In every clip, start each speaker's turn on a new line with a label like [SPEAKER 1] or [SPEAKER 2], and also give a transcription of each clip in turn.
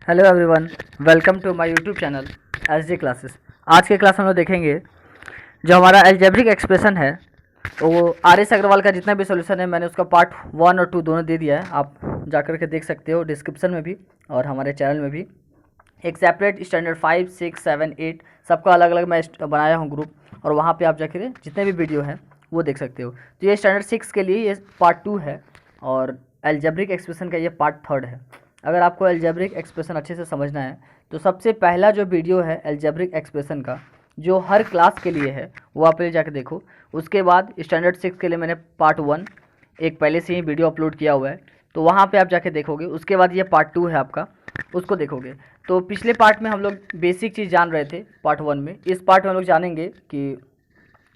[SPEAKER 1] Hello everyone, welcome to my YouTube channel S G classes. आज के class हम लोग देखेंगे जो हमारा एल्जेब्रिक एक्सप्रेशन है वो आर एस अग्रवाल का जितना भी सोल्यूशन है मैंने उसका पार्ट 1 और 2 दोनों दे दिया है। आप जाकर के देख सकते हो डिस्क्रिप्शन में भी और हमारे चैनल में भी। एक सेपरेट स्टैंडर्ड 5, 6, 7, 8 सबका अलग अलग मैं बनाया हूँ ग्रुप, और वहाँ पे आप जाकर जितने भी वीडियो हैं वो देख सकते हो। तो ये स्टैंडर्ड 6 के लिए ये पार्ट 2 है और एल्जेब्रिक एक्सप्रेशन का ये पार्ट 3 है। अगर आपको एल्जेब्रिक एक्सप्रेशन अच्छे से समझना है तो सबसे पहला जो वीडियो है एल्जेब्रिक एक्सप्रेशन का जो हर क्लास के लिए है वो आप ले जाकर देखो। उसके बाद स्टैंडर्ड 6 के लिए मैंने पार्ट 1 एक पहले से ही वीडियो अपलोड किया हुआ है, तो वहाँ पे आप जाके देखोगे। उसके बाद ये पार्ट 2 है आपका, उसको देखोगे। तो पिछले पार्ट में हम लोग बेसिक चीज़ जान रहे थे पार्ट 1 में। इस पार्ट में हम लोग जानेंगे कि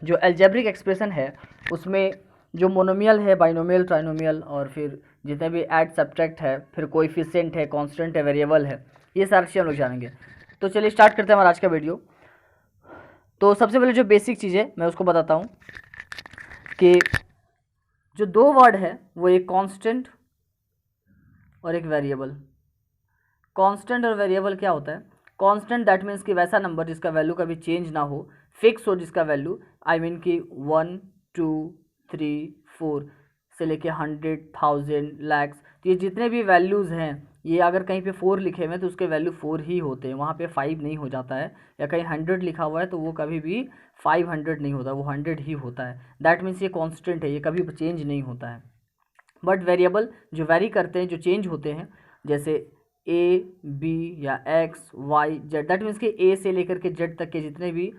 [SPEAKER 1] जो एल्जेब्रिक एक्सप्रेशन है उसमें जो मोनोमियल है, बाइनोमियल, ट्राइनोमियल और फिर जितने भी ऐड सब्ट्रैक्ट है, फिर कोएफिशिएंट है, कांस्टेंट है, वेरिएबल है, ये सारी चीज़ें हम लोग जानेंगे। तो चलिए स्टार्ट करते हैं हमारा आज का वीडियो। तो सबसे पहले जो बेसिक चीज़ है मैं उसको बताता हूँ कि जो दो वर्ड है वो एक कांस्टेंट और एक वेरिएबल। कांस्टेंट और वेरिएबल क्या होता है? कांस्टेंट दैट मीन्स कि वैसा नंबर जिसका वैल्यू कभी चेंज ना हो, फिक्स हो, जिसका वैल्यू आई मीन कि 1, 2, 3, 4 से लेके 100, 1000, लैक्स, तो ये जितने भी वैल्यूज़ हैं ये अगर कहीं पे 4 लिखे हुए हैं तो उसके वैल्यू 4 ही होते हैं, वहाँ पे 5 नहीं हो जाता है। या कहीं 100 लिखा हुआ है तो वो कभी भी 500 नहीं होता, वो 100 ही होता है। दैट मीन्स ये कॉन्स्टेंट है, ये कभी चेंज नहीं होता है। बट वेरिएबल जो वेरी करते हैं, जो चेंज होते हैं, जैसे ए, बी या X, Y, Z, that means कि ए से लेकर के जेड तक के जितने भी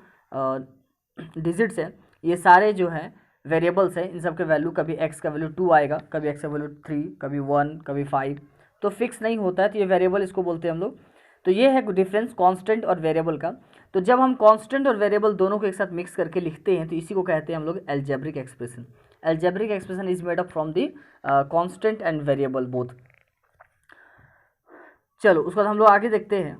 [SPEAKER 1] डिजिट्स हैं ये सारे जो हैं वेरिएबल्स हैं। इन सब के वैल्यू कभी एक्स का वैल्यू 2 आएगा, कभी एक्स का वैल्यू 3, कभी 1, कभी 5, तो फिक्स नहीं होता है। तो ये वेरिएबल इसको बोलते हैं हम लोग। तो ये है डिफरेंस कांस्टेंट और वेरिएबल का। तो जब हम कांस्टेंट और वेरिएबल दोनों को एक साथ मिक्स करके लिखते हैं तो इसी को कहते हैं हम लोग algebraic expression. Algebraic expression is made up from the constant and variable both. चलो उसके बाद हम लोग आगे देखते हैं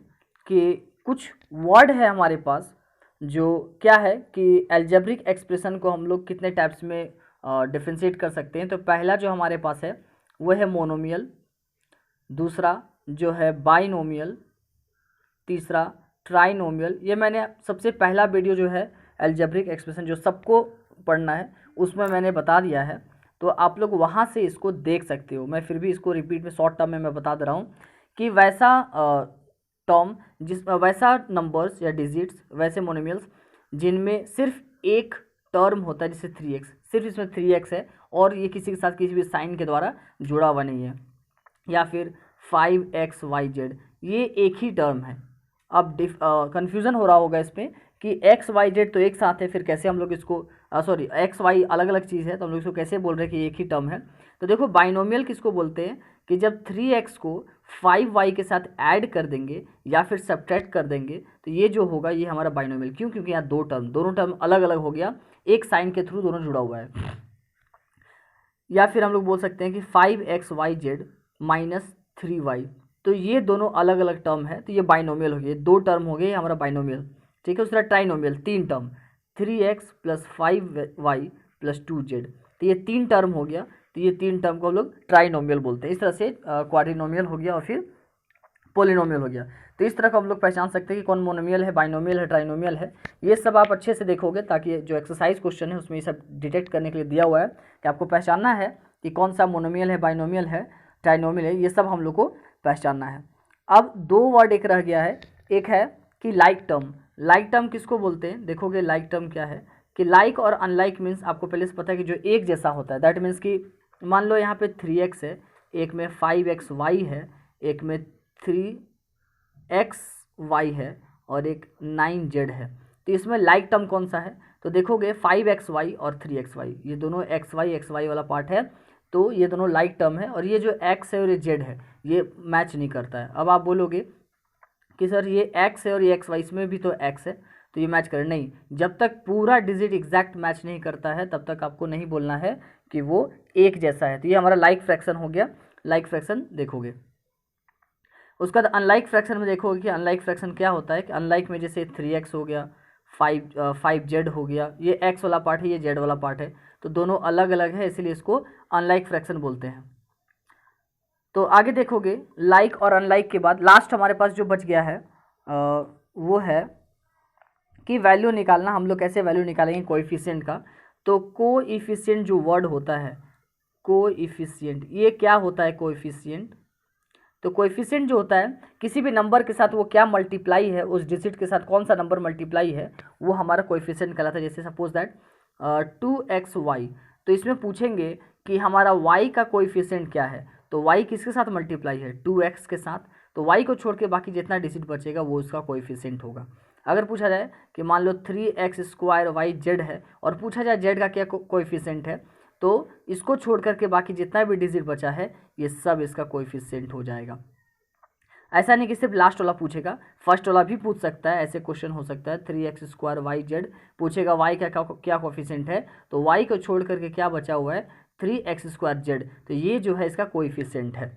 [SPEAKER 1] कि कुछ वर्ड है हमारे पास जो क्या है कि एल्जेब्रिक एक्सप्रेशन को हम लोग कितने टाइप्स में डिफ्रेंशिएट कर सकते हैं। तो पहला जो हमारे पास है वो है मोनोमियल, दूसरा जो है बाइनोमियल, तीसरा ट्राइनोमियल। ये मैंने सबसे पहला वीडियो जो है एल्जेब्रिक एक्सप्रेशन जो सबको पढ़ना है उसमें मैंने बता दिया है, तो आप लोग वहाँ से इसको देख सकते हो। मैं फिर भी इसको रिपीट में शॉर्ट टर्म में मैं बता दे रहा हूँ कि वैसा टर्म जिस वैसा नंबर्स या डिजिट्स, वैसे मोनोमियल्स जिनमें सिर्फ एक टर्म होता है, जैसे 3x, सिर्फ इसमें 3x है और ये किसी के साथ किसी भी साइन के द्वारा जुड़ा हुआ नहीं है, या फिर 5xyz, ये एक ही टर्म है। अब कन्फ्यूज़न हो रहा होगा इसमें कि एक्स वाई जेड तो एक साथ है, फिर कैसे हम लोग इसको सॉरी एक्स वाई अलग अलग चीज़ है तो हम लोग इसको कैसे बोल रहे हैं कि एक ही टर्म है। तो देखो बाइनोमियल किसको बोलते हैं कि जब 3x को 5y के साथ ऐड कर देंगे या फिर सब्ट्रैक्ट कर देंगे तो ये जो होगा ये हमारा बाइनोमियल। क्यों? क्योंकि यहाँ दोनों टर्म अलग अलग हो गया, एक साइन के थ्रू दोनों जुड़ा हुआ है। या फिर हम लोग बोल सकते हैं कि 5xyz माइनस 3y, तो ये दोनों अलग अलग टर्म है, तो ये बाइनोमियल हो गया। दो टर्म हो गए हमारा बाइनोमियल, ठीक है। उसका ट्राइनोमियल, तीन term, 3x plus 5y plus 2z, तो ये तीन टर्म हो गया। तो ये तीन टर्म को हम लोग ट्राइनोमियल बोलते हैं। इस तरह से क्वाड्रिनोमियल हो गया और फिर पोलिनोमियल हो गया। तो इस तरह का हम लोग पहचान सकते हैं कि कौन मोनोमियल है, बाइनोमियल है, ट्राइनोमियल है। ये सब आप अच्छे से देखोगे ताकि जो एक्सरसाइज क्वेश्चन है उसमें ये सब डिटेक्ट करने के लिए दिया हुआ है कि आपको पहचानना है कि कौन सा मोनोमियल है, बाइनोमियल है, ट्राइनोमियल है, ये सब हम लोग को पहचानना है। अब दो वर्ड एक रह गया है, एक है कि लाइक टर्म। लाइक टर्म किसको बोलते हैं? देखोगे लाइक टर्म क्या है कि लाइक और अनलाइक मीन्स आपको पहले से पता है कि जो एक जैसा होता है। दैट मीन्स कि मान लो यहाँ पे 3x है, एक में 5xy है, एक में 3xy है और एक 9z है। तो इसमें लाइक टर्म कौन सा है? तो देखोगे 5xy और 3xy, ये दोनों xy वाला पार्ट है, तो ये दोनों लाइक टर्म है। और ये जो x है और ये z है ये मैच नहीं करता है। अब आप बोलोगे कि सर ये x है और ये xy, इसमें भी तो x है तो ये मैच करे, नहीं। जब तक पूरा डिजिट एग्जैक्ट मैच नहीं करता है तब तक आपको नहीं बोलना है कि वो एक जैसा है। तो ये हमारा लाइक फ्रैक्शन हो गया। लाइक फ्रैक्शन देखोगे। उसके बाद अनलाइक फ्रैक्शन में देखोगे कि अनलाइक फ्रैक्शन क्या होता है कि अनलाइक में जैसे 3x हो गया, 5z हो गया, ये x वाला पार्ट है, ये z वाला पार्ट है, तो दोनों अलग अलग है, इसीलिए इसको अनलाइक फ्रैक्शन बोलते हैं। तो आगे देखोगे लाइक और अनलाइक के बाद लास्ट हमारे पास जो बच गया है वो है कि वैल्यू निकालना। हम लोग कैसे वैल्यू निकालेंगे कोएफिशिएंट का। तो कोएफिशिएंट जो वर्ड होता है कोएफिशिएंट, ये क्या होता है कोएफिशिएंट। तो कोएफिशिएंट जो होता है किसी भी नंबर के साथ वो क्या मल्टीप्लाई है, उस डिजिट के साथ कौन सा नंबर मल्टीप्लाई है, वो हमारा कोएफिशिएंट कहलाता है। जैसे सपोज दैट 2xy, तो इसमें पूछेंगे कि हमारा y का कोएफिशिएंट क्या है। तो y किसके साथ मल्टीप्लाई है, 2x के साथ। तो y को छोड़ के बाकी जितना डिजिट बचेगा वो उसका कोएफिशिएंट होगा। अगर पूछा जाए कि मान लो 3x² y z है और पूछा जाए z का क्या कोएफिशिएंट है, तो इसको छोड़ करके बाकी जितना भी डिजिट बचा है ये सब इसका कोएफिशिएंट हो जाएगा। ऐसा नहीं कि सिर्फ लास्ट वाला पूछेगा, फर्स्ट वाला भी पूछ सकता है। ऐसे क्वेश्चन हो सकता है 3x² yz पूछेगा y का क्या कोएफिशिएंट है, तो y को छोड़ करके क्या बचा हुआ है 3x²z, तो ये जो है इसका कोएफिशिएंट है।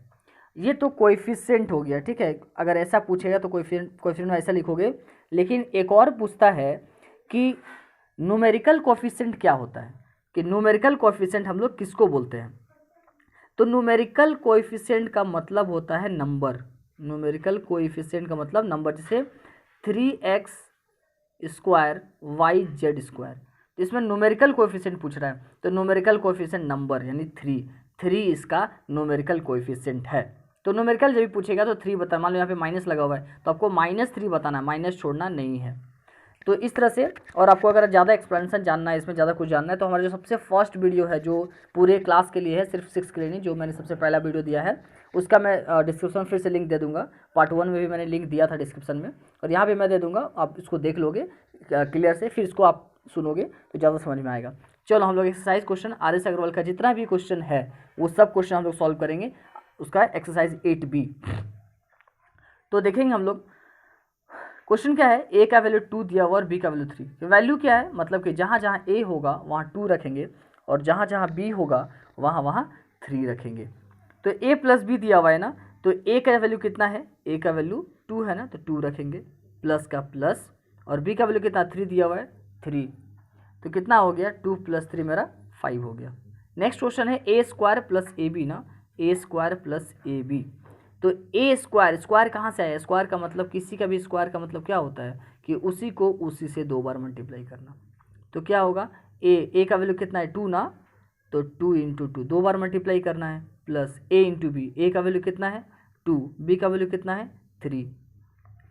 [SPEAKER 1] ये तो कोएफिशिएंट हो गया, ठीक है। अगर ऐसा पूछेगा तो कोएफिशिएंट में ऐसा लिखोगे। लेकिन एक और पूछता है कि न्यूमेरिकल कोएफिशिएंट क्या होता है, कि न्यूमेरिकल कोएफिशिएंट हम लोग किसको बोलते हैं। तो न्यूमेरिकल कोएफिशिएंट का मतलब होता है नंबर। न्यूमेरिकल कोएफिशिएंट का मतलब नंबर, जैसे 3x² yz², तो इसमें न्यूमेरिकल कोएफिशिएंट पूछ रहा है, तो न्यूमेरिकल कोएफिशिएंट नंबर यानी 3 इसका न्यूमेरिकल कोएफिशिएंट है। तो न्यूमेरिकल जब भी पूछेगा तो 3 बताना। मान लो यहाँ पे माइनस लगा हुआ है तो आपको -3 बताना है, माइनस छोड़ना नहीं है। तो इस तरह से, और आपको अगर ज़्यादा एक्सप्लेनेशन जानना है, इसमें ज़्यादा कुछ जानना है, तो हमारा जो सबसे फर्स्ट वीडियो है जो पूरे क्लास के लिए है, सिर्फ 6 के लिए नहीं, जो मैंने सबसे पहला वीडियो दिया है उसका मैं डिस्क्रिप्शन फिर से लिंक दे दूंगा। पार्ट 1 में भी मैंने लिंक दिया था डिस्क्रिप्शन में, और यहाँ भी मैं दे दूंगा। आप इसको देख लोगे क्लियर से, फिर इसको आप सुनोगे तो ज़्यादा समझ में आएगा। चलो हम लोग एक्सरसाइज क्वेश्चन RS अग्रवाल का जितना भी क्वेश्चन है वो सब क्वेश्चन हम लोग सॉल्व करेंगे। उसका एक्सरसाइज 8B। तो देखेंगे हम लोग क्वेश्चन क्या है। ए का वैल्यू 2 दिया हुआ और बी का वैल्यू 3। तो वैल्यू क्या है, मतलब कि जहाँ जहाँ ए होगा वहाँ 2 रखेंगे और जहाँ जहाँ बी होगा वहाँ 3 रखेंगे। तो ए प्लस बी दिया हुआ है ना, तो ए का वैल्यू कितना है, ए का वैल्यू 2 है ना, तो 2 रखेंगे प्लस का प्लस, और बी का वैल्यू कितना 3 दिया हुआ है 3, तो कितना हो गया 2 + 3 मेरा 5 हो गया। नेक्स्ट क्वेश्चन है a² + ab ना, a² + ab। तो स्क्वायर कहाँ से आया, स्क्वायर का मतलब किसी का भी स्क्वायर का मतलब क्या होता है कि उसी को उसी से 2 बार मल्टीप्लाई करना। तो क्या होगा ए का वैल्यू कितना है 2 ना, तो 2 × 2 2 बार मल्टीप्लाई करना है, प्लस a × b, ए का वैल्यू कितना है 2, b का वैल्यू कितना है 3,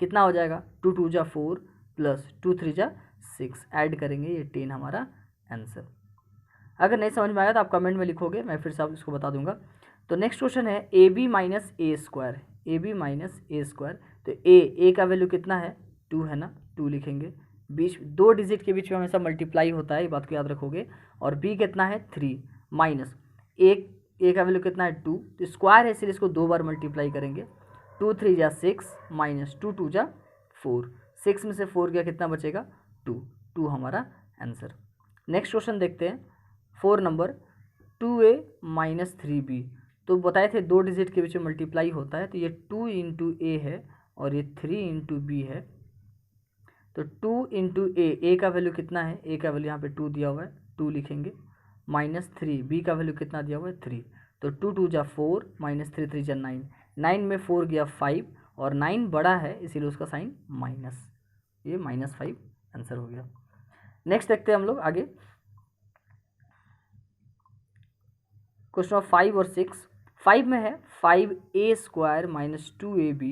[SPEAKER 1] कितना हो जाएगा 2 × 2 = 4 प्लस 2 × 3 = 6, ऐड करेंगे ये 10 हमारा आंसर। अगर नहीं समझ में आया तो आप कमेंट में लिखोगे, मैं फिर से आप इसको बता दूंगा। तो नेक्स्ट क्वेश्चन है AB - a², AB - a²। तो ए का वैल्यू कितना है 2 है ना, 2 लिखेंगे, बीच 2 डिजिट के बीच में हमेशा मल्टीप्लाई होता है, ये बात को याद रखोगे। और B कितना है 3, माइनस ए का वैल्यू कितना है 2, तो स्क्वायर है इसलिए इसको 2 बार मल्टीप्लाई करेंगे। 2 × 3 = 6 माइनस 2 × 2 = 4, 6 में से 4 गया कितना बचेगा 2 हमारा आंसर। नेक्स्ट क्वेश्चन देखते हैं 4 नंबर 2a - 3b। तो बताए थे 2 डिजिट के बीच में मल्टीप्लाई होता है, तो ये 2 × a है और ये 3 × b है। तो 2 × a का वैल्यू कितना है, a का वैल्यू यहाँ पे 2 दिया हुआ है 2 लिखेंगे, माइनस 3 b का वैल्यू कितना दिया हुआ है 3, तो 2 × 2 = 4 माइनस 3 × 3 = 9, 9 में 4 गया 5 और 9 बड़ा है इसीलिए उसका साइन माइनस, ये -5 आंसर हो गया। नेक्स्ट देखते हैं हम लोग आगे क्वेश्चन ऑफ 5 और 6। 5 में है 5a² - 2ab,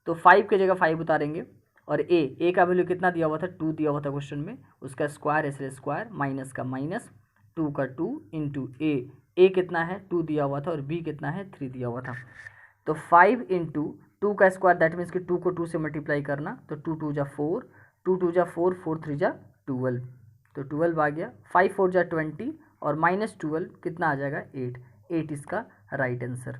[SPEAKER 1] तो 5 की जगह 5 उतारेंगे और a का वैल्यू कितना दिया हुआ था 2 दिया हुआ था क्वेश्चन में, उसका स्क्वायर इसलिए स्क्वायर, माइनस का माइनस, 2 का 2 × a कितना है 2 दिया हुआ था और b कितना है 3 दिया हुआ था। तो 5 × 2 का स्क्वायर, दैट मीन्स कि 2 को 2 से मल्टीप्लाई करना, तो 2 × 2 = 4, 2 × 2 = 4, 4 × 3 = 12, तो 12 आ गया। 5 × 4 = 20 और -12 कितना आ जाएगा 8 इसका राइट आंसर।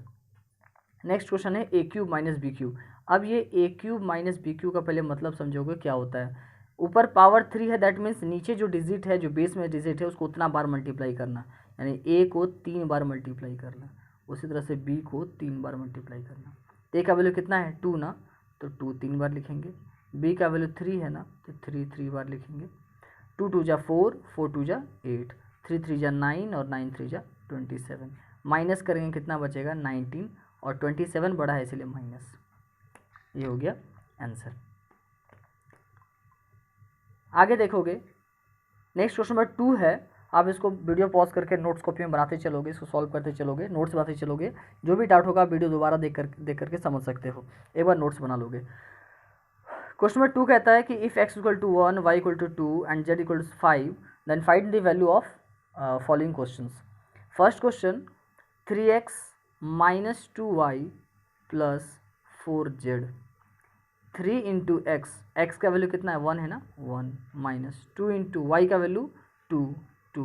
[SPEAKER 1] नेक्स्ट क्वेश्चन है a³ - b³। अब ये a³ - b³ का पहले मतलब समझोगे क्या होता है। ऊपर पावर 3 है, दैट मीन्स नीचे जो डिजिट है, जो बेस में डिजिट है उसको उतना बार मल्टीप्लाई करना, यानी a को 3 बार मल्टीप्लाई करना, उसी तरह से b को 3 बार मल्टीप्लाई करना। a का वैल्यू कितना है 2 ना, तो 2 3 बार लिखेंगे, b का वैल्यू 3 है ना, तो 3 3 बार लिखेंगे, 2 × 2 = 4, 4 × 2 = 8, 3 3 = 9 और 9 3 = 27, माइनस करेंगे कितना बचेगा 19 और 27 बड़ा है इसलिए माइनस। ये हो गया आंसर। आगे देखोगे नेक्स्ट क्वेश्चन नंबर 2 है। आप इसको वीडियो पॉज करके नोट्स कॉपी में बनाते चलोगे, इसको सॉल्व करते चलोगे, नोट्स बनाते चलोगे। जो भी डाउट होगा वीडियो दोबारा देख करके समझ सकते हो, एक बार नोट्स बना लोगे। क्वेश्चन नंबर 2 कहता है कि if x equal to 1, y equal to 2 and z equal to 5 then find the value of following questions. First question 3x minus 2y plus 4z। 3 into X का वैल्यू कितना है 1 है ना, 1 माइनस 2 इंटू वाई का value 2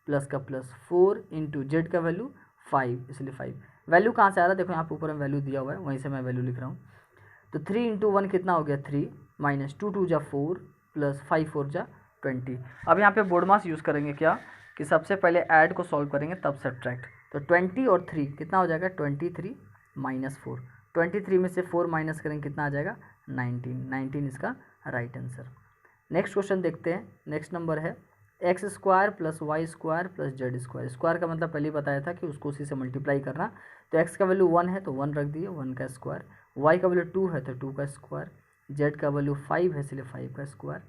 [SPEAKER 1] plus का plus 4 into Z का value 5 इसलिए 5। Value कहाँ से आ रहा है देखो, यहाँ पे ऊपर में वैल्यू दिया हुआ है, वहीं से मैं वैल्यू लिख रहा हूँ। तो 3 इंटू 1 कितना हो गया 3 माइनस 2 जा 4 प्लस 5 4 जा 20। अब यहाँ पे बोर्ड मास यूज़ करेंगे क्या कि सबसे पहले ऐड को सॉल्व करेंगे तब सब्ट्रैक्ट। तो 20 और 3 कितना हो जाएगा 23 माइनस 4। 23 में से 4 माइनस करेंगे कितना आ जाएगा 19 इसका राइट आंसर। नेक्स्ट क्वेश्चन देखते हैं। नेक्स्ट नंबर है X square plus Y square plus Z square. Square का मतलब पहले ही बताया था कि उसको उसी से मल्टीप्लाई करना। तो एक्स का वैल्यू 1 है तो 1 रख दिए, 1 का स्क्वायर। वाई का वैल्यू 2 है तो 2 का स्क्वायर। जेड का वैल्यू 5 है इसलिए 5 का स्क्वायर।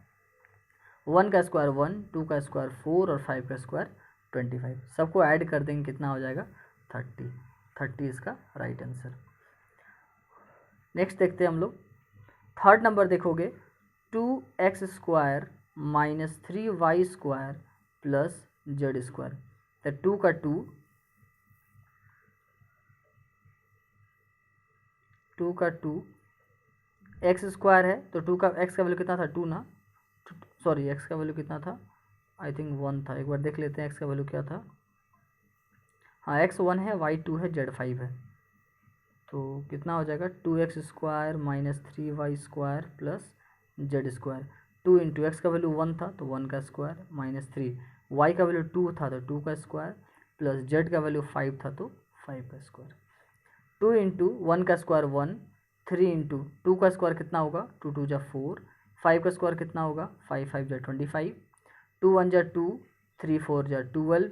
[SPEAKER 1] 1 का स्क्वायर 1, 2 का स्क्वायर 4 और 5 का स्क्वायर 25। सबको ऐड कर देंगे कितना हो जाएगा 30 इसका राइट आंसर। नेक्स्ट देखते हैं हम लोग। थर्ड नंबर देखोगे 2x square minus 3y square plus Z square. तो 2 का 2 एक्स स्क्वायर है तो 2 का एक्स का वैल्यू कितना था 2 ना, सॉरी एक्स का वैल्यू कितना था आई थिंक 1 था। एक बार देख लेते हैं एक्स का वैल्यू क्या था। हाँ एक्स 1 है, वाई 2 है, जेड 5 है। तो कितना हो जाएगा 2x square minus 3y square plus Z square. 2 into X का वैल्यू 1 था तो 1 का स्क्वायर माइनस 3, वाई का वैल्यू 2 था तो 2 का स्क्वायर प्लस जेड का वैल्यू 5 था तो 5 का स्क्वायर। 2 इंटू 1 का स्क्वायर 1, 3 इंटू 2 का स्क्वायर कितना होगा 2 2 जा 4, 5 का स्क्वायर कितना होगा 5 5 जा 25, 2 1 जा 2, 3 4 जा 12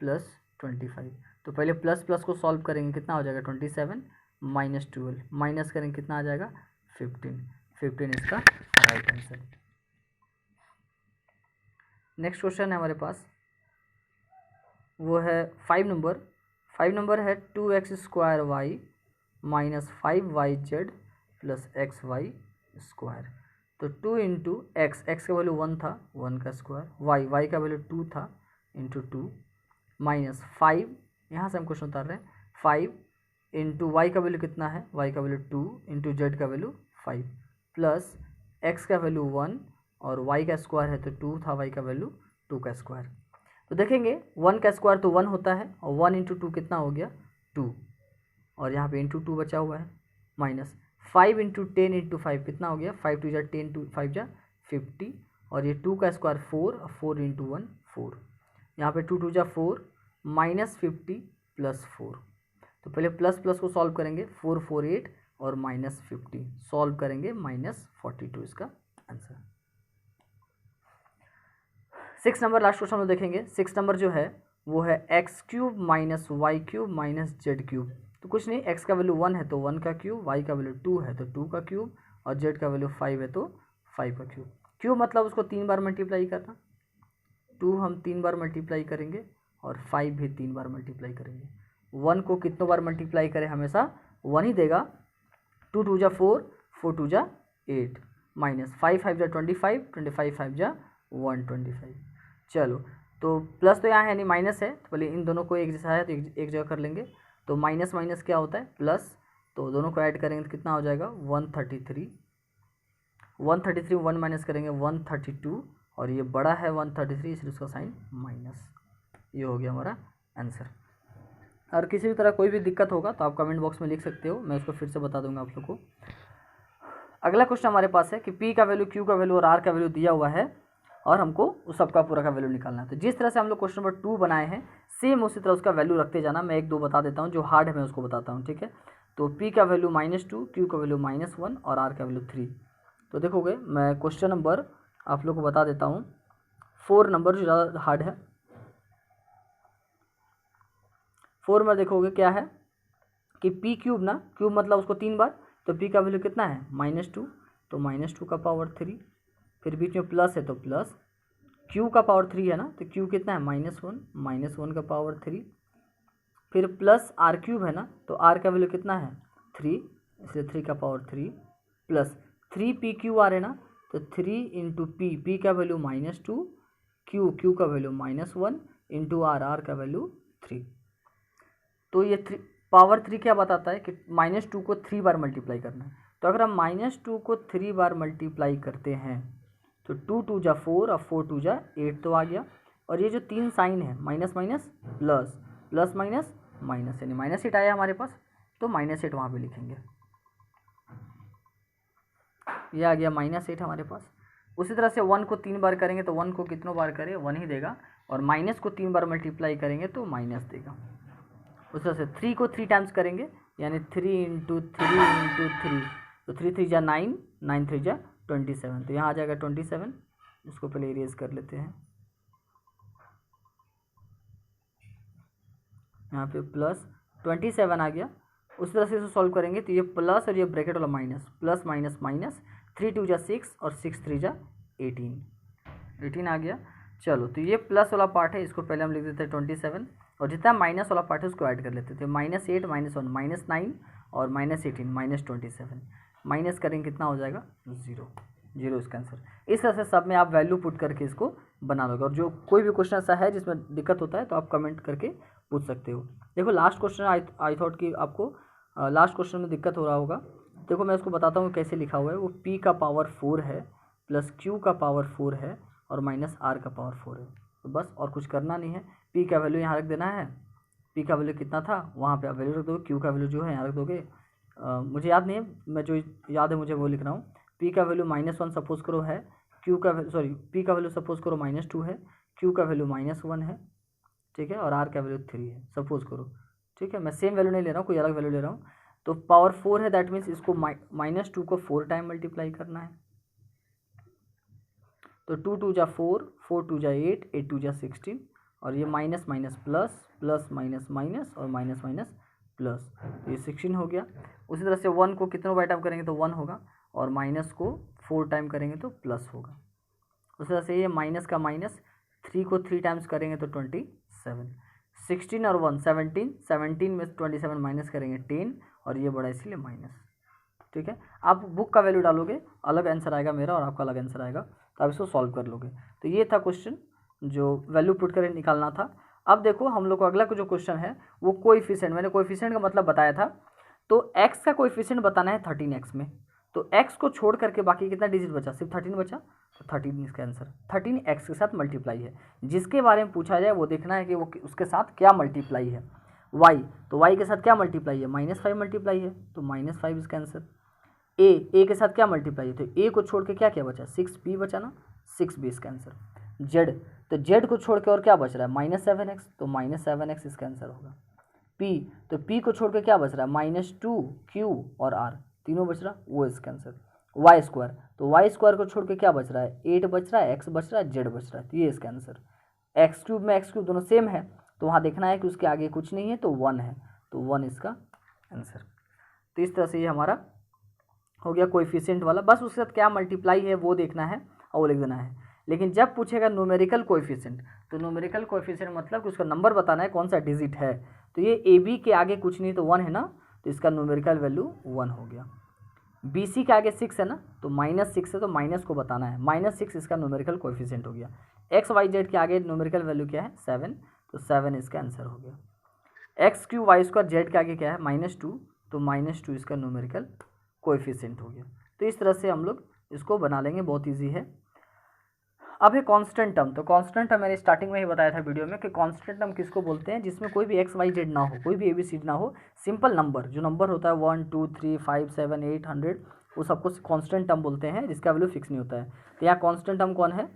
[SPEAKER 1] प्लस 25। तो पहले प्लस प्लस को सॉल्व करेंगे कितना हो जाएगा 27 माइनस 12, माइनस करेंगे कितना आ जाएगा 15 इसका राइट आंसर। नेक्स्ट क्वेश्चन है हमारे पास, वो है 5 नंबर है 2x square Y minus 5y Z plus X Y square. तो 2 इंटू एक्स का वैल्यू 1 था, 1 का स्क्वायर, वाई का वैल्यू 2 था इंटू 2 माइनस 5, यहाँ से हम क्वेश्चन उतार रहे हैं 5 इंटू वाई का वैल्यू कितना है, वाई का वैल्यू 2 इंटू जेड का वैल्यू 5 प्लस एक्स का वैल्यू 1 और वाई का स्क्वायर है तो 2 था, वाई का वैल्यू 2 का स्क्वायर। तो देखेंगे 1 का स्क्वायर तो 1 होता है और 1 इंटू 2 कितना हो गया 2 और यहाँ पे इंटू 2 बचा हुआ है माइनस 5 इंटू 10 इंटू 5 कितना हो गया 5 2 जा 10 2 5 जा 50 और ये 2 का स्क्वायर 4 और 4 इंटू 1 4, यहाँ पे 2 2 जा 4 माइनस 50 प्लस 4। तो पहले प्लस प्लस को सॉल्व करेंगे 4 4 8 और माइनस 50 सॉल्व करेंगे माइनस 42 इसका आंसर। 6 नंबर लास्ट क्वेश्चन में देखेंगे। 6 नंबर जो है वो है X cube minus Y cube minus Z cube. तो कुछ नहीं, एक्स का वैल्यू 1 है तो 1 का क्यूब, वाई का वैल्यू 2 है तो 2 का क्यूब और जेड का वैल्यू 5 है तो 5 का क्यूब। क्यूब मतलब उसको 3 बार मल्टीप्लाई करना, 2 हम 3 बार मल्टीप्लाई करेंगे और 5 भी 3 बार मल्टीप्लाई करेंगे। 1 को कितनों बार मल्टीप्लाई करें हमेशा 1 ही देगा। 2 2 जा 4, 4 2 जा 8 माइनस 5 5 जा 25, 25 5 जा 125। चलो तो प्लस तो यहाँ है नहीं माइनस है, तो पहले इन दोनों को एक जैसा है तो एक जगह कर लेंगे। तो माइनस माइनस क्या होता है प्लस, तो दोनों को ऐड करेंगे तो कितना हो जाएगा 133 1 माइनस करेंगे 132 और ये बड़ा है 133 इसलिए उसका साइन माइनस। ये हो गया हमारा आंसर। और किसी भी तरह कोई भी दिक्कत होगा तो आप कमेंट बॉक्स में लिख सकते हो, मैं उसको फिर से बता दूंगा आप लोग को। अगला क्वेश्चन हमारे पास है कि P का वैल्यू, Q का वैल्यू और R का वैल्यू दिया हुआ है और हमको उस सबका पूरा का वैल्यू निकालना है। तो जिस तरह से हम लोग क्वेश्चन नंबर 2 बनाए हैं सेम उसी तरह उसका वैल्यू रखते जाना। मैं 1 2 बता देता हूँ, जो हार्ड है मैं उसको बताता हूँ, ठीक है। तो P का वैल्यू -2, Q का वैल्यू -1 और R का वैल्यू 3। तो देखोगे मैं क्वेश्चन नंबर आप लोग को बता देता हूँ 4 नंबर जो ज़्यादा हार्ड है। 4 में देखोगे क्या है कि पी क्यूब ना, क्यूब मतलब उसको 3 बार, तो पी का वैल्यू कितना है -2, तो -2 का पावर 3, फिर बीच में प्लस है तो प्लस, क्यू का पावर 3 है ना, तो क्यू कितना है -1 का पावर 3, फिर प्लस आर क्यूब है ना, तो आर का वैल्यू कितना है 3, इसलिए 3 का power 3, plus 3 P Q R है ना, तो 3 इंटू पी का वैल्यू -2, क्यू का वैल्यू -1 इंटू आर का वैल्यू 3। तो ये पावर 3 क्या बताता है कि -2 को 3 बार मल्टीप्लाई करना है। तो अगर हम -2 को 3 बार मल्टीप्लाई करते हैं तो 2 2 जा 4 और 4 2 जा 8 तो आ गया। और ये जो 3 साइन है minus minus plus, plus minus minus, यानी -8 आया हमारे पास, तो -8 वहाँ पे लिखेंगे। ये आ गया -8 हमारे पास। उसी तरह से 1 को 3 बार करेंगे तो 1 को कितनों बार करें 1 ही देगा, और माइनस को 3 बार मल्टीप्लाई करेंगे तो माइनस देगा। उस तरह से 3 को 3 टाइम्स करेंगे, यानी 3 इंटू 3, तो 3 3 जा 9, 9 3 जा 27, तो यहाँ आ जाएगा 27। इसको पहले इरेज कर लेते हैं, यहाँ पे प्लस 27 आ गया। उस तरह से इसको सॉल्व करेंगे तो ये प्लस और ये ब्रैकेट वाला माइनस, प्लस माइनस माइनस, 3 2 जा 6 और 6 3 जा 18 आ गया। चलो, तो ये प्लस वाला पार्ट है, इसको पहले हम लिख देते हैं 27, और जितना माइनस वाला पार्ट है उसको ऐड कर लेते थे, -8 -1 -9 और -18 -27, माइनस करेंगे कितना हो जाएगा 0, 0 इसका आंसर। इस तरह से सब में आप वैल्यू पुट करके इसको बना लोगे, और जो कोई भी क्वेश्चन ऐसा है जिसमें दिक्कत होता है तो आप कमेंट करके पूछ सकते हो। देखो लास्ट क्वेश्चन आई थॉट कि आपको लास्ट क्वेश्चन में दिक्कत हो रहा होगा। देखो मैं इसको बताता हूँ कैसे लिखा हुआ है। वो p का पावर 4 है, प्लस q का पावर 4 है, और माइनस r का पावर 4 है। तो बस और कुछ करना नहीं है, p का वैल्यू यहाँ रख देना है, p का वैल्यू कितना था वहाँ पे आप वैल्यू रख दोगे, q का वैल्यू जो है यहाँ रख दोगे। मुझे याद नहीं है, मैं जो याद है मुझे वो लिख रहा हूँ। p का वैल्यू -1 सपोज करो है, p का वैल्यू सपोज करो -2 है, q का वैल्यू -1 है, ठीक है, और r का वैल्यू 3 है सपोज करो, ठीक है। मैं सेम वैल्यू नहीं ले रहा हूँ, कोई अलग वैल्यू ले रहा हूँ। तो पावर 4 है, दैट मीन्स इसको -2 को 4 टाइम मल्टीप्लाई करना है। तो 2 2 जा 4, 4 2 जा 8, 8 2 जा 16, और ये minus minus plus, plus minus minus, और माइनस माइनस प्लस, तो ये 16 हो गया। उसी तरह से 1 को कितनों बार टाइम करेंगे तो 1 होगा, और माइनस को 4 टाइम करेंगे तो प्लस होगा। उसी तरह से ये माइनस का माइनस, 3 को 3 टाइम्स करेंगे तो 27, 16 और 1 17, 17 में 27 माइनस करेंगे 10, और ये बड़ा इसीलिए माइनस, ठीक है। आप बुक का वैल्यू डालोगे, अलग आंसर आएगा मेरा और आपका अलग आंसर आएगा, तो आप इसको सॉल्व कर लोगे। तो ये था क्वेश्चन जो वैल्यू पुट कर निकालना था। अब देखो हम लोग को अगला जो क्वेश्चन है वो कोएफिशिएंट, मैंने कोएफिशिएंट का मतलब बताया था। तो x का कोएफिशिएंट बताना है 13x में, तो x को छोड़ करके बाकी कितना डिजिट बचा, सिर्फ 13 बचा, तो 13 इसका आंसर। 13x के साथ मल्टीप्लाई है, जिसके बारे में पूछा जाए वो देखना है कि वो उसके साथ क्या मल्टीप्लाई है। y, तो y के साथ क्या मल्टीप्लाई है, -5 मल्टीप्लाई है, तो -5 इसका आंसर। a के साथ क्या मल्टीप्लाई है, तो a को छोड़ के क्या क्या बचा, 6b बचा ना, 6b इसका आंसर। z, तो z को छोड़ के और क्या बच रहा है, -7x, तो -7x इसका आंसर होगा। p, तो p को छोड़ के क्या बच रहा है, -2, q और r, तीनों बच रहा, वो इसका आंसर। वाई स्क्वायर, तो वाई स्क्वायर को छोड़ के क्या बच रहा है, 8 बच रहा है, x बच रहा है, z बच रहा है, तो ये इसका आंसर। एक्स क्यूब में एक्स क्यूब दोनों सेम है, तो वहाँ देखना है कि उसके आगे कुछ नहीं है तो 1 है, तो 1 इसका आंसर। तो इस तरह से ये हमारा हो गया कोएफिशिएंट वाला। बस उसके साथ क्या मल्टीप्लाई है वो देखना है और वो लिख देना है। लेकिन जब पूछेगा न्यूमेरिकल कोएफिशिएंट, तो न्यूमेरिकल कोएफिशिएंट मतलब कि उसका नंबर बताना है, कौन सा डिजिट है। तो ये ए बी के आगे कुछ नहीं तो 1 है ना, तो इसका न्यूमेरिकल वैल्यू 1 हो गया। बी सी के आगे 6 है ना, तो -6 है, तो माइनस को बताना है, -6 इसका न्यूमेरिकल कोएफिशिएंट हो गया। एक्स वाई जेड के आगे न्यूमेरिकल वैल्यू क्या है, 7, तो 7 इसका आंसर हो गया। X Q Y square Z के आगे क्या है, -2, तो -2 इसका न्यूमेरिकल कोएफिशिएंट हो गया। तो इस तरह से हम लोग इसको बना लेंगे, बहुत ईजी है। अब है कांस्टेंट टर्म, तो कांस्टेंट टर्म मैंने स्टार्टिंग में ही बताया था वीडियो में कि कांस्टेंट टर्म किसको बोलते हैं, जिसमें कोई भी एक्स वाई जेड ना हो, कोई भी ए बी सी डी ना हो, सिंपल नंबर, जो नंबर होता है 1 2 3 5 7 8 100, वो सबको कांस्टेंट टर्म बोलते हैं, जिसका वैल्यू फिक्स नहीं होता है। तो यहाँ कांस्टेंट टर्म कौन है,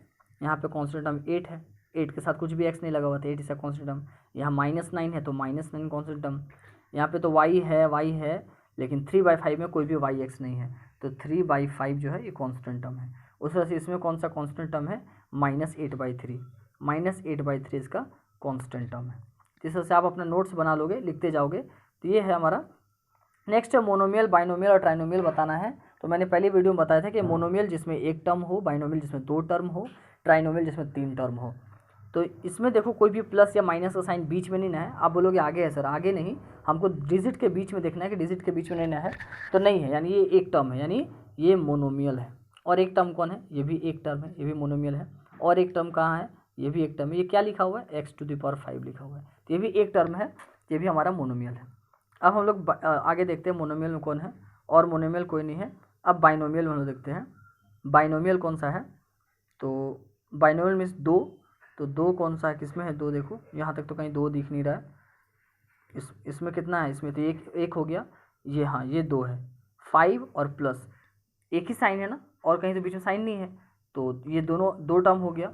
[SPEAKER 1] यहाँ पे कांस्टेंट टर्म 8 है, 8 के साथ कुछ भी एक्स नहीं लगा हुआ था, 8 इसका कांस्टेंट टर्म। यहाँ -9 है तो -9 कांस्टेंट टर्म। यहाँ पे तो y है, लेकिन 3/5 में कोई भी वाई एक्स नहीं है, तो 3/5 जो है ये कांस्टेंट टर्म है। उस तरह से इसमें कौन सा कांस्टेंट टर्म है, -8/3, -8/3 इसका कांस्टेंट टर्म है। इस तरह से आप अपना नोट्स बना लोगे, लिखते जाओगे, तो ये है हमारा नेक्स्ट है मोनोमियल, बाइनोमियल और ट्राइनोमियल बताना है। तो मैंने पहली वीडियो में बताया था कि मोनोमियल जिसमें एक टर्म हो, बाइनोमियल जिसमें दो टर्म हो, ट्राइनोमियल जिसमें तीन टर्म हो। तो इसमें देखो कोई भी प्लस या माइनस का साइन बीच में नहीं ना है। आप बोलोगे आगे है सर, आगे नहीं, हमको डिजिट के बीच में देखना है कि डिजिट के बीच में नहीं ना है, तो नहीं है, यानी ये एक टर्म है, यानी ये मोनोमियल है। और एक टर्म कौन है, ये भी एक टर्म है, ये भी मोनोमियल है। और एक टर्म कहाँ है, ये भी एक टर्म है। ये क्या लिखा हुआ है, x⁵ लिखा हुआ है, तो ये भी एक टर्म है, ये भी हमारा मोनोमियल है। अब हम लोग आगे देखते हैं मोनोमियल में कौन है, और मोनोमियल कोई नहीं है। अब बाइनोमियल में हम लोग देखते हैं बाइनोमियल कौन सा है। तो बाइनोमियल मीन्स दो, तो दो कौन सा है, किसमें है दो, देखो यहाँ तक तो कहीं दो दिख नहीं रहा है। इसमें कितना है, इसमें तो एक हो गया, ये हाँ ये दो है, 5 और प्लस एक ही साइन है ना, और कहीं तो बीच में साइन नहीं है, तो ये दोनों दो टर्म हो गया।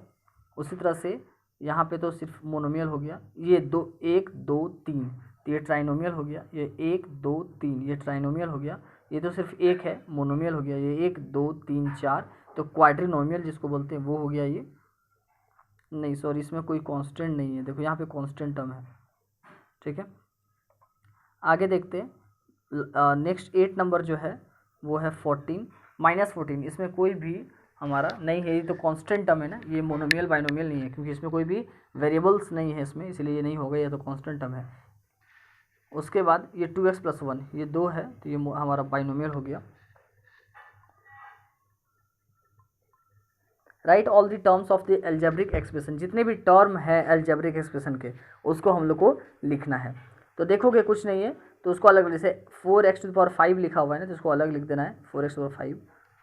[SPEAKER 1] उसी तरह से यहाँ पे तो सिर्फ मोनोमियल हो गया, ये दो, 1 2 3, तो ये ट्राइनोमियल हो गया। ये 1 2 3 ये ट्राइनोमियल हो गया। ये तो सिर्फ एक है, मोनोमियल हो गया। ये 1 2 3 4, तो क्वाड्रिनोमियल जिसको बोलते हैं वो हो गया। ये नहीं सॉरी, इसमें कोई कांस्टेंट नहीं है, देखो यहाँ पे कांस्टेंट टर्म है, ठीक है। आगे देखते हैं नेक्स्ट 8 नंबर जो है वो है 14 -14। इसमें कोई भी हमारा नहीं है, ये तो कांस्टेंट टर्म है ना, ये मोनोमियल बाइनोमियल नहीं है, क्योंकि इसमें कोई भी वेरिएबल्स नहीं है इसमें, इसलिए ये नहीं होगा, ये तो कांस्टेंट टर्म है। उसके बाद ये 2x + 1 ये 2 है, तो ये हमारा बाइनोमियल हो गया। Right all the terms of the algebraic expression, जितने भी टर्म है एल्जेब्रिक एक्सप्रेशन के उसको हम लोग को लिखना है। तो देखोगे कुछ नहीं है तो उसको अलग, जैसे 4x⁵ लिखा हुआ है ना, तो उसको अलग लिख देना है 4x⁵,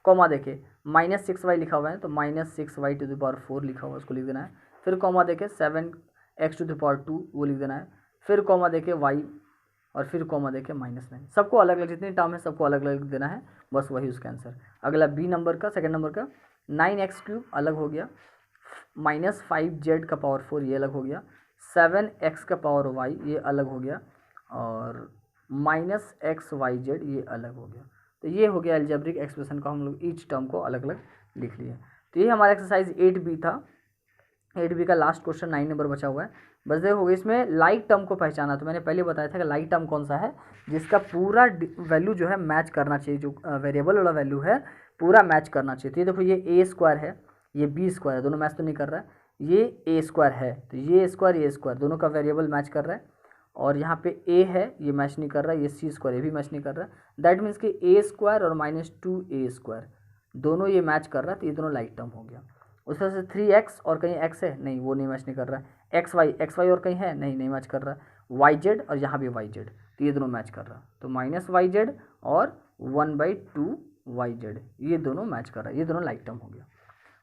[SPEAKER 1] कॉमा देखे -6y लिखा हुआ है तो -6y⁴ लिखा हुआ है, उसको लिख देना है। फिर कॉमा देखे 7x⁵ वो लिख देना है। फिर कॉमा देखे y, और फिर कॉमा देखे -9। सबको अलग अलग, जितनी टर्म है सबको अलग अलग लिख देना है, बस वही उसका आंसर। अगला बी नंबर का, सेकंड नंबर का 9x³ अलग हो गया, -5z⁴ ये अलग हो गया, 7x⁴y ये अलग हो गया, और -xyz ये अलग हो गया। तो ये हो गया एल्जेब्रिक एक्सप्रेशन का, हम लोग ईच टर्म को अलग अलग लिख लिए। तो ये हमारा एक्सरसाइज 8B था। 8B का लास्ट क्वेश्चन 9 नंबर बचा हुआ है, बस देखो इसमें लाइक टर्म को पहचाना। तो मैंने पहले बताया था कि लाइक टर्म कौन सा है, जिसका पूरा वैल्यू जो है मैच करना चाहिए, जो वेरिएबल वाला वैल्यू है पूरा मैच करना चाहिए। तो ये देखो ये a² है, ये b² है, दोनों मैच तो नहीं कर रहा है। ये a² है, तो ये a² दोनों का वेरिएबल मैच कर रहा है। और यहाँ पे a है, ये मैच नहीं कर रहा है, ये c² ये भी मैच नहीं कर रहा है। दैट मीन्स कि a² और -2a² दोनों ये मैच कर रहा है, तो ये दोनों लाइक टर्म हो गया। उस तरह से 3x और कहीं x है, नहीं वो नहीं मैच नहीं कर रहा है। xy और कहीं है, नहीं मैच कर रहा है। yz और यहाँ भी yz, तो ये दोनों मैच कर रहा है। तो -yz और 1/2yz ये दोनों मैच कर रहा है, ये दोनों लाइक टर्म हो गया।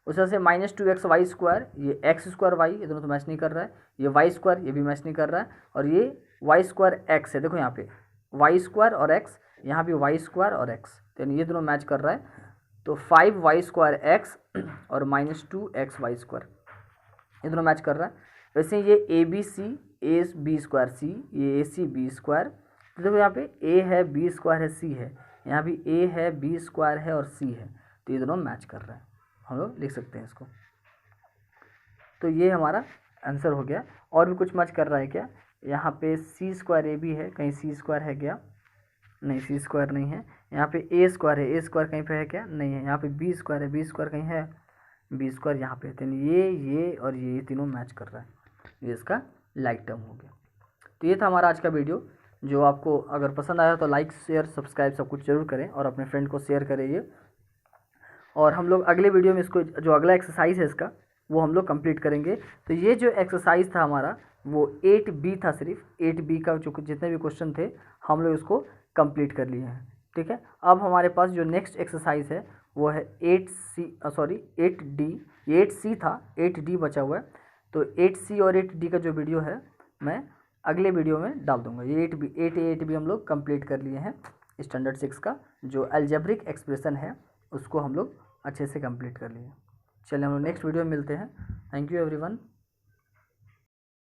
[SPEAKER 1] उस तरह से -2xy², ये x² ये दोनों तो मैच नहीं कर रहा है। ये y² ये भी मैच नहीं कर रहा है, और ये y²x है, देखो यहाँ पे y² और x, यहाँ भी y² और x, तो ये दोनों मैच कर रहा है। तो 5y² और -2xy² ये दोनों मैच कर रहा है। वैसे ये ABC AB²C, ये AC B², तो देखो यहाँ पे A है, B² है, C है, यहाँ भी A है, B² है और C है, तो ये दोनों मैच कर रहा है, हम लोग लिख सकते हैं इसको। तो ये हमारा आंसर हो गया। और भी कुछ मैच कर रहा है क्या, यहाँ पे C² AB है, कहीं C² है क्या, नहीं C² नहीं है। यहाँ पे A² है, A² कहीं पे है क्या, नहीं है। यहाँ पे B² है, B² कहीं है, B² यहाँ पे, तो ये और ये तीनों मैच कर रहा है, ये इसका लाइक टर्म हो गया। तो ये था हमारा आज का वीडियो। जो आपको अगर पसंद आया तो लाइक शेयर सब्सक्राइब सब कुछ जरूर करें, और अपने फ्रेंड को शेयर करें ये। और हम लोग अगले वीडियो में इसको, जो अगला एक्सरसाइज है इसका, वो हम लोग कंप्लीट करेंगे। तो ये जो एक्सरसाइज था हमारा वो 8B था, सिर्फ 8B का जो जितने भी क्वेश्चन थे हम लोग इसको कंप्लीट कर लिए हैं, ठीक है। अब हमारे पास जो नेक्स्ट एक्सरसाइज है वो है 8D, ये 8C था, 8D बचा हुआ है। तो 8C और 8D का जो वीडियो है मैं अगले वीडियो में डाल दूंगा। ये 8A हम लोग कंप्लीट कर लिए हैं। स्टैंडर्ड 6 का जो एल्जेब्रिक एक्सप्रेशन है उसको हम लोग अच्छे से कंप्लीट कर लिए। चलिए हम लोग नेक्स्ट वीडियो में मिलते हैं। Thank you everyone.